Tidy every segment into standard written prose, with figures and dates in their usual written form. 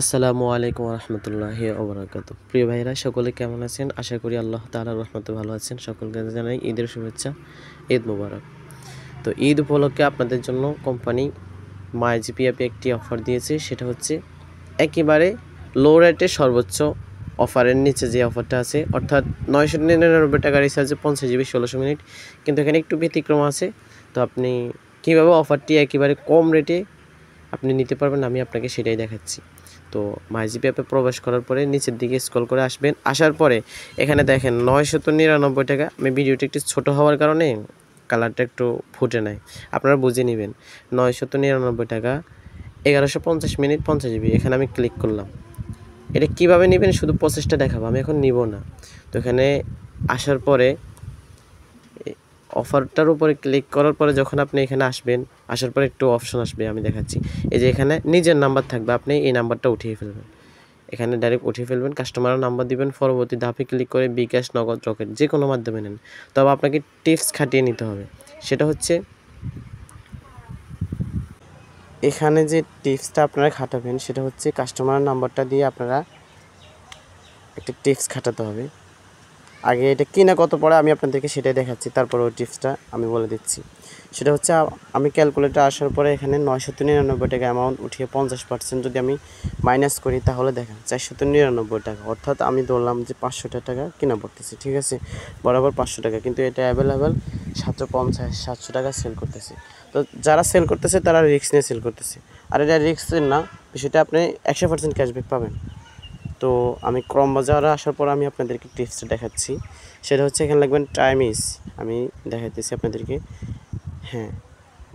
আসসালামু আলাইকুম রহমতুল্লাহি ওবরাকাতু। প্রিয় ভাইরা সকলে কেমন আছেন? আশা করি আল্লাহ তাআলার রহমতে ভালো আছেন। সকলকে জানাই ঈদের শুভেচ্ছা, ঈদ মোবারক। তো ঈদ উপলক্ষে আপনাদের জন্য কোম্পানি মাইজিপি অ্যাপে একটি অফার দিয়েছে, সেটা হচ্ছে একেবারে লো রেটে সর্বোচ্চ অফারের নিচে যে অফারটা আছে, অর্থাৎ 999 টাকা রিচার্জে 50 জিবি 1600 মিনিট। কিন্তু এখানে একটু ব্যতিক্রম আছে। তো আপনি কীভাবে অফারটি একেবারে কম রেটে আপনি নিতে পারবেন, আমি আপনাকে সেটাই দেখাচ্ছি। তো মাইজিপি অ্যাপে প্রবেশ করার পরে নিচের দিকে স্ক্রল করে আসবেন। আসার পরে এখানে দেখেন 999 টাকা। আমি ভিডিওটি একটু ছোটো হওয়ার কারণে কালারটা একটু ফুটে নেয়, আপনারা বুঝে নেবেন। 999 টাকা 1150 মিনিট 50 জিবি। এখানে আমি ক্লিক করলাম। এটা কীভাবে নেবেন শুধু প্রসেসটা দেখাবো, আমি এখন নিব না। তো এখানে আসার পরে অফারটার উপরে ক্লিক করার পরে যখন আপনি এখানে আসবেন, আসার পরে একটু অপশন আসবে, আমি দেখাচ্ছি। এই যে এখানে নিজের নাম্বার থাকবে, আপনি এই নাম্বারটা উঠিয়ে ফেলবেন। এখানে ডাইরেক্ট উঠিয়ে ফেলবেন, কাস্টমারের নাম্বার দিবেন। পরবর্তী ধাপে ক্লিক করে বিকাশ, নগদ, রকেট যে কোনো মাধ্যমে নেন। তবে আপনাকে টিপস খাটিয়ে নিতে হবে। সেটা হচ্ছে এখানে যে টিপসটা আপনারা খাটাবেন সেটা হচ্ছে কাস্টমারের নাম্বারটা দিয়ে আপনারা একটা টিপস খাটাতে হবে। আগে এটা কিনা কত পড়ে আমি আপনাদেরকে সেটাই দেখাচ্ছি, তারপর ওই টিপসটা আমি বলে দিচ্ছি। সেটা হচ্ছে আমি ক্যালকুলেটর আসার পরে এখানে 999 টাকা অ্যামাউন্ট উঠিয়ে 50% যদি আমি মাইনাস করি, তাহলে দেখেন 499 টাকা। অর্থাৎ আমি ধরলাম যে 500 টাকা কিনা পড়তেছে, ঠিক আছে, বরাবর 500 টাকা, কিন্তু এটা অ্যাভেলেবেল 750-700 টাকা সেল করতেছে। তো যারা সেল করতেছে তারা রিস্ক নিয়ে সেল করতেছে, আর এটা রিস্কের না, বিষয়টা আপনি 100% ক্যাশব্যাক পাবেন। তো আমি ক্রম বাজারে আসার পর আমি আপনাদেরকে টিপসটা দেখাচ্ছি। সেটা হচ্ছে এখানে লিখবেন টাইম ইজ, আমি দেখাইতেছি আপনাদেরকে। হ্যাঁ,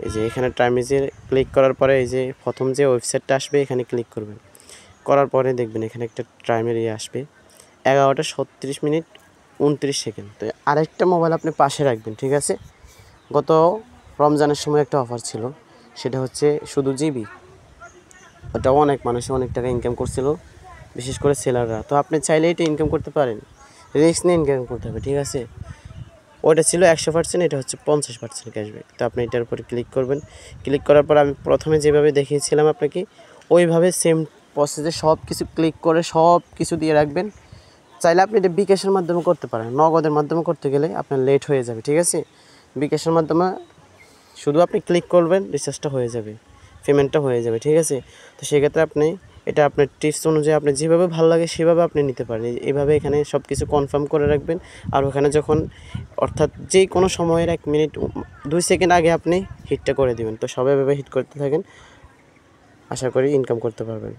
এই যে এখানে টাইম ইজে ক্লিক করার পরে এই যে প্রথম যে ওয়েবসাইটটা আসবে এখানে ক্লিক করবেন। করার পরে দেখবেন এখানে একটা টাইমের আসবে 11টা 36 মিনিট 29 সেকেন্ড। তো আরেকটা মোবাইল আপনি পাশে রাখবেন, ঠিক আছে। গত রমজানের সময় একটা অফার ছিল, সেটা হচ্ছে শুধু জিবি। ওটাও অনেক মানুষ অনেক টাকা ইনকাম করছিল, বিশেষ করে সেলাররা। তো আপনি চাইলে এটা ইনকাম করতে পারেন, রিস্ক নিয়ে ইনকাম করতে হবে, ঠিক আছে। ওটা ছিল 100%, এটা হচ্ছে 50% ক্যাশব্যাক। তো আপনি এটার উপরে ক্লিক করবেন। ক্লিক করার পর আমি প্রথমে যেভাবে দেখিয়েছিলাম আপনাকে, ওইভাবে সেম প্রসেসে সব কিছু ক্লিক করে সব কিছু দিয়ে রাখবেন। চাইলে আপনি এটা বিকাশের মাধ্যমে করতে পারেন, নগদের মাধ্যমে করতে গেলে আপনার লেট হয়ে যাবে, ঠিক আছে। বিকাশের মাধ্যমে শুধু আপনি ক্লিক করবেন, রিচার্জটা হয়ে যাবে, পেমেন্টটা হয়ে যাবে, ঠিক আছে। তো সেক্ষেত্রে আপনি এটা আপনার টিপস অনুযায়ী আপনি যেভাবে ভালো লাগে সেভাবে আপনি নিতে পারেন। এইভাবে এখানে সব কিছু কনফার্ম করে রাখবেন। আর ওখানে যখন, অর্থাৎ যে কোনো সময়ের 1 মিনিট 2 সেকেন্ড আগে আপনি হিটটা করে দিবেন। তো সবাই এভাবে হিট করতে থাকেন, আশা করি ইনকাম করতে পারবেন।